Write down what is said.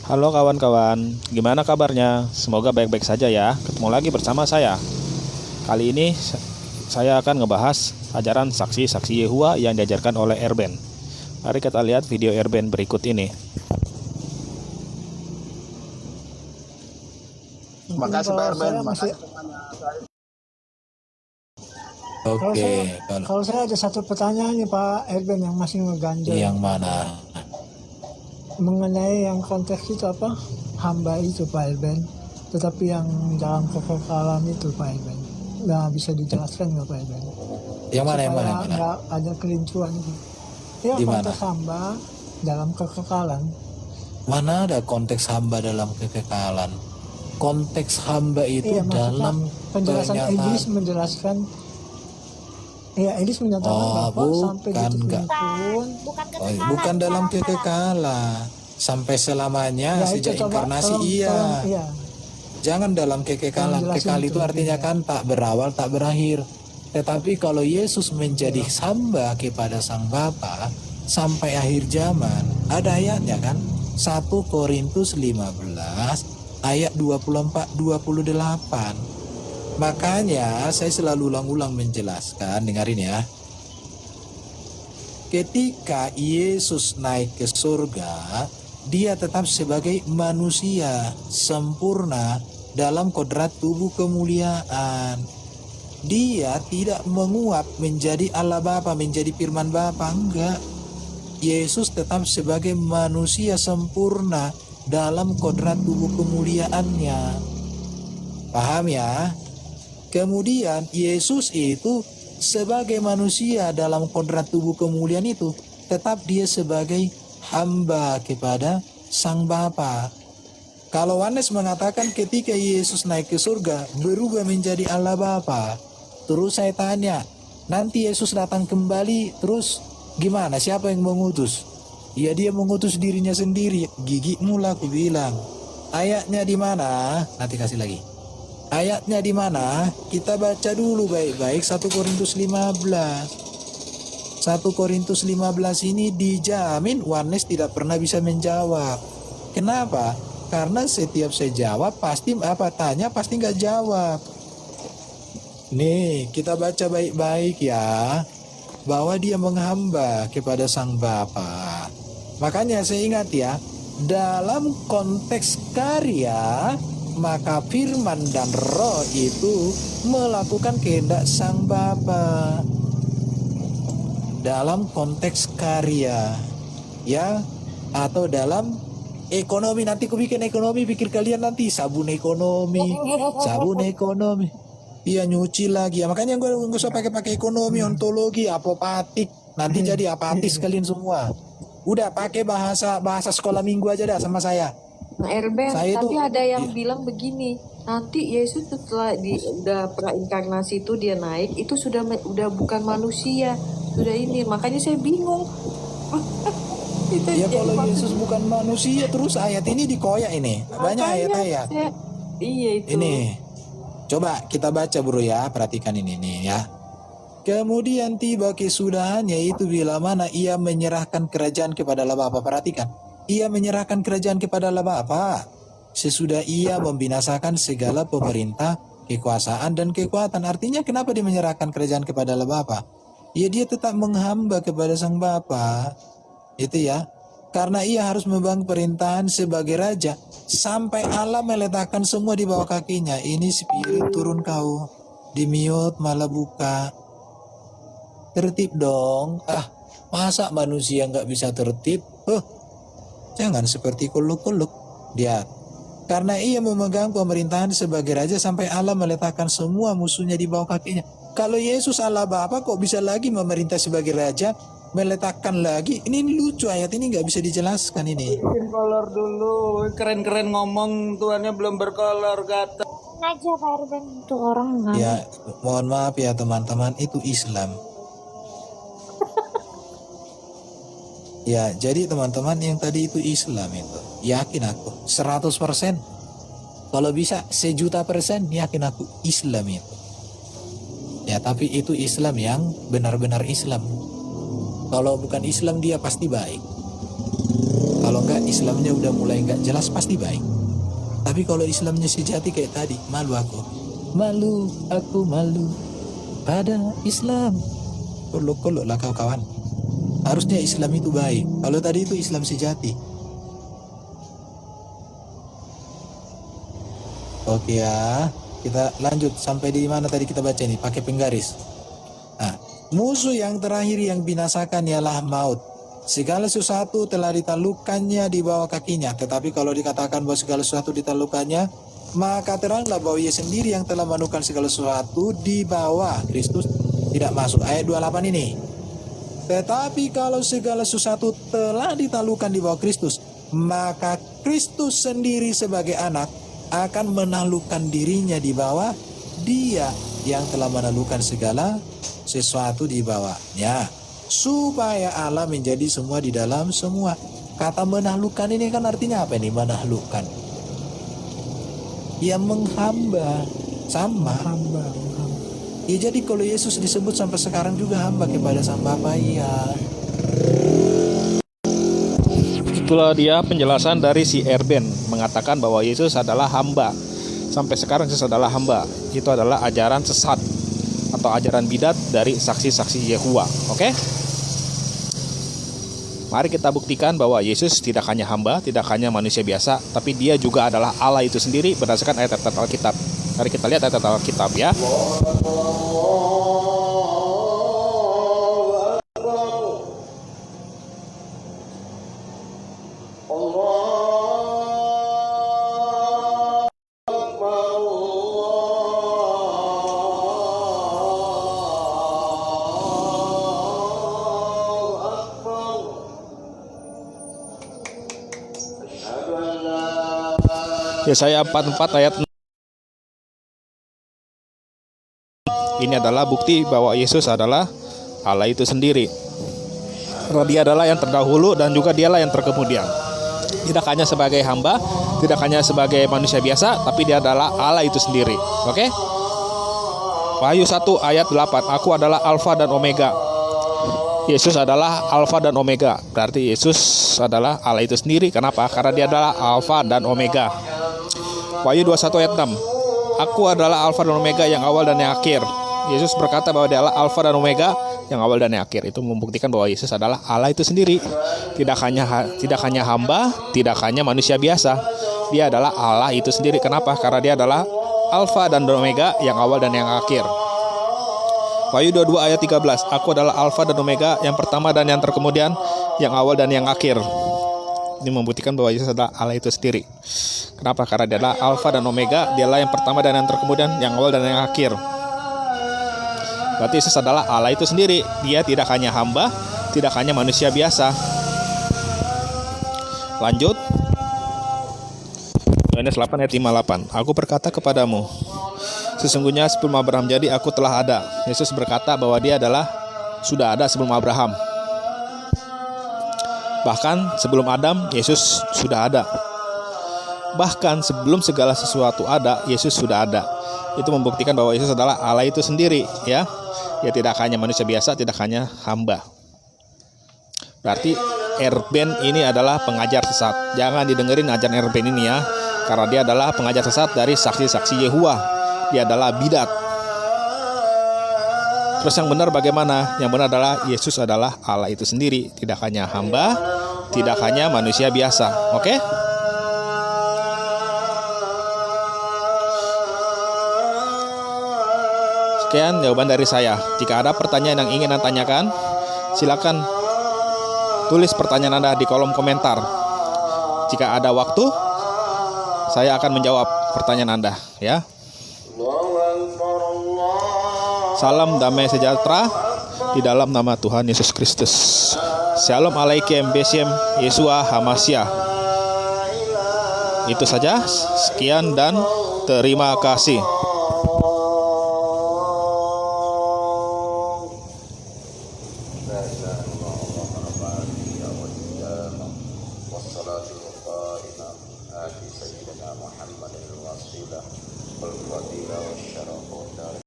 Halo kawan-kawan, gimana kabarnya? Semoga baik-baik saja ya. Ketemu lagi bersama saya. Kali ini saya akan ngebahas ajaran saksi-saksi Yehua yang diajarkan oleh Erben. Mari kita lihat video Erben berikut ini. Terima kasih Pak Erben. Oke, kalau saya ada satu pertanyaan nih Pak Erben yang masih ngeganjel. Yang mana? Mengenai yang konteks itu apa? Hamba itu Pak Erben. Tetapi yang dalam kekekalan itu Pak Erben. Nggak bisa dijelaskan nggak Pak Erben? Yang mana? Supaya nggak ada kelincuan itu. Ya, Di konteks mana? hamba dalam kekekalan. Mana ada konteks hamba dalam kekekalan? Konteks hamba itu Iya, dalam penjelasan Iblis menjelaskan. Iya, Iblis menyatakan bahwa sampai detik pun bukan dalam kekekalan. Sampai selamanya ya, sejak inkarnasi iya. Jangan dalam kekekalan. Kekal itu artinya kan tak berawal, tak berakhir. Tetapi kalau Yesus menjadi hamba kepada Sang Bapa sampai akhir zaman, ada ayatnya kan? 1 Korintus 15 ayat 24-28. Makanya saya selalu ulang-ulang menjelaskan, dengarin ya. Ketika Yesus naik ke surga, dia tetap sebagai manusia sempurna dalam kodrat tubuh kemuliaan. Dia tidak menguap menjadi Allah Bapa, menjadi firman Bapa, enggak. Yesus tetap sebagai manusia sempurna dalam kodrat tubuh kemuliaannya. Paham ya? Kemudian Yesus itu sebagai manusia dalam kodrat tubuh kemuliaan itu, tetap dia sebagai hamba kepada Sang Bapa. Kalau Yohanes mengatakan ketika Yesus naik ke surga berubah menjadi Allah Bapa, terus saya tanya, nanti Yesus datang kembali, terus gimana? Siapa yang mengutus? Ya dia mengutus dirinya sendiri. Gigi mula aku bilang. Ayatnya di mana? Nanti kasih lagi. Ayatnya di mana? Kita baca dulu baik-baik 1 Korintus 15. 1 Korintus 15 ini dijamin Yohanes tidak pernah bisa menjawab. Kenapa? Karena setiap saya jawab pasti tanya pasti nggak jawab. Nih kita baca baik-baik ya, bahwa dia menghamba kepada Sang Bapa. Makanya saya ingat ya, dalam konteks karya maka firman dan roh itu melakukan kehendak Sang Bapa. Dalam konteks karya ya, atau dalam ekonomi, nanti aku bikin ekonomi, pikir kalian nanti sabun ekonomi. Iya nyuci lagi ya, makanya gue nggak usah pakai ekonomi, ontologi, apopatik, nanti jadi apatis kalian semua. Udah pakai bahasa sekolah minggu aja dah sama saya. Nah Erben, tapi ada yang iya, bilang begini, nanti Yesus setelah udah prainkarnasi itu dia naik, itu sudah bukan manusia, sudah ini, makanya saya bingung. ya kalau Yesus bukan manusia, terus ayat ini dikoyak ini, banyak ayat-ayat. Iya itu. Ini, coba kita baca bro ya, perhatikan ini nih ya. Kemudian tiba kesudahannya itu bila mana ia menyerahkan kerajaan kepada Allah Bapa. Perhatikan, ia menyerahkan kerajaan kepada Allah Bapa sesudah ia membinasakan segala pemerintah, kekuasaan dan kekuatan. Artinya kenapa dia menyerahkan kerajaan kepada Allah Bapa? Ya dia tetap menghamba kepada Sang Bapa. Itu ya. Karena ia harus membangun perintahan sebagai raja sampai Allah meletakkan semua di bawah kakinya. Ini spirit turun kau, di mute malah buka. Tertib dong. Masa manusia nggak bisa tertib? Jangan seperti kuluk-kuluk. Dia karena ia memegang pemerintahan sebagai raja sampai Allah meletakkan semua musuhnya di bawah kakinya. Kalau Yesus Allah Bapa kok bisa lagi memerintah sebagai raja, meletakkan lagi? Ini lucu, ayat ini nggak bisa dijelaskan ini. Bikin kolor dulu. Keren-keren ngomong, tuannya belum berkolor kata. Aja Pak Erben untuk orang nggak. Ya, mohon maaf ya teman-teman, itu Islam. Ya, jadi teman-teman yang tadi itu Islam itu. Yakin aku 100%. Kalau bisa 1.000.000% yakin aku Islam itu. Ya, tapi itu Islam yang benar-benar Islam. Kalau bukan Islam dia pasti baik. Kalau enggak Islamnya udah mulai nggak jelas pasti baik. Tapi kalau Islamnya sejati kayak tadi, malu aku malu pada Islam. Kolok lah kau kawan. Harusnya Islam itu baik. Kalau tadi itu Islam sejati. Oke ya, kita lanjut sampai di mana tadi kita baca nih, pakai penggaris. Nah, musuh yang terakhir yang binasakan ialah maut. Segala sesuatu telah ditaklukkannya di bawah kakinya. Tetapi kalau dikatakan bahwa segala sesuatu ditaklukkannya, maka teranglah bahwa ia sendiri yang telah menaklukkan segala sesuatu di bawah Kristus. Tidak masuk ayat 28 ini. Tetapi kalau segala sesuatu telah ditaklukkan di bawah Kristus, maka Kristus sendiri sebagai anak akan menaklukkan dirinya di bawah Dia yang telah menaklukkan segala sesuatu di bawahnya, supaya Allah menjadi semua di dalam semua. Kata menaklukkan ini kan artinya apa nih? Menaklukkan, ya menghamba, sama hamba. ya. Jadi kalau Yesus disebut sampai sekarang juga hamba kepada Sang Bapa, ya. Itulah dia penjelasan dari si Erben mengatakan bahwa Yesus adalah hamba. Sampai sekarang Yesus adalah hamba. Itu adalah ajaran sesat atau ajaran bidat dari saksi-saksi Yehova. Oke? Mari kita buktikan bahwa Yesus tidak hanya hamba, tidak hanya manusia biasa, tapi Dia juga adalah Allah itu sendiri berdasarkan ayat-ayat Alkitab. Mari kita lihat ayat-ayat Alkitab ya. Yesaya 44 ayat 6. Ini adalah bukti bahwa Yesus adalah Allah itu sendiri. Karena Dia adalah yang terdahulu dan juga Dialah yang terkemudian. Tidak hanya sebagai hamba, tidak hanya sebagai manusia biasa, tapi Dia adalah Allah itu sendiri. Oke? Wahyu 1 ayat 8. Aku adalah Alfa dan Omega. Yesus adalah Alfa dan Omega. Berarti Yesus adalah Allah itu sendiri. Kenapa? Karena Dia adalah Alfa dan Omega. Wahyu 21 ayat 6. Aku adalah Alfa dan Omega, yang awal dan yang akhir. Yesus berkata bahwa Dia adalah Alfa dan Omega, yang awal dan yang akhir. Itu membuktikan bahwa Yesus adalah Allah itu sendiri. Tidak hanya hamba, tidak hanya manusia biasa. Dia adalah Allah itu sendiri. Kenapa? Karena Dia adalah Alfa dan Omega, yang awal dan yang akhir. Wahyu 22 ayat 13. Aku adalah Alfa dan Omega, yang pertama dan yang terkemudian, yang awal dan yang akhir. Ini membuktikan bahwa Yesus adalah Allah itu sendiri. Kenapa? Karena Dia adalah Alfa dan Omega, Dialah yang pertama dan yang terkemudian, yang awal dan yang akhir. Berarti Yesus adalah Allah itu sendiri. Dia tidak hanya hamba, tidak hanya manusia biasa. Lanjut. Yohanes 8 ayat 58. Aku berkata kepadamu, sesungguhnya sebelum Abraham jadi, aku telah ada. Yesus berkata bahwa Dia adalah sudah ada sebelum Abraham. Bahkan sebelum Adam, Yesus sudah ada. Bahkan sebelum segala sesuatu ada, Yesus sudah ada. Itu membuktikan bahwa Yesus adalah Allah itu sendiri, ya. Dia tidak hanya manusia biasa, tidak hanya hamba. Berarti Erben ini adalah pengajar sesat. Jangan didengerin ajaran Erben ini ya, karena dia adalah pengajar sesat dari saksi-saksi Yehova. Dia adalah bidat. Terus yang benar bagaimana? Yang benar adalah Yesus adalah Allah itu sendiri, tidak hanya hamba, tidak hanya manusia biasa. Oke? Sekian jawaban dari saya. Jika ada pertanyaan yang ingin Anda tanyakan, silakan tulis pertanyaan Anda di kolom komentar. Jika ada waktu, saya akan menjawab pertanyaan Anda, ya. Salam damai sejahtera di dalam nama Tuhan Yesus Kristus. Shalom alaikum besiem Yesua Hamasya. Itu saja. Sekian dan terima kasih.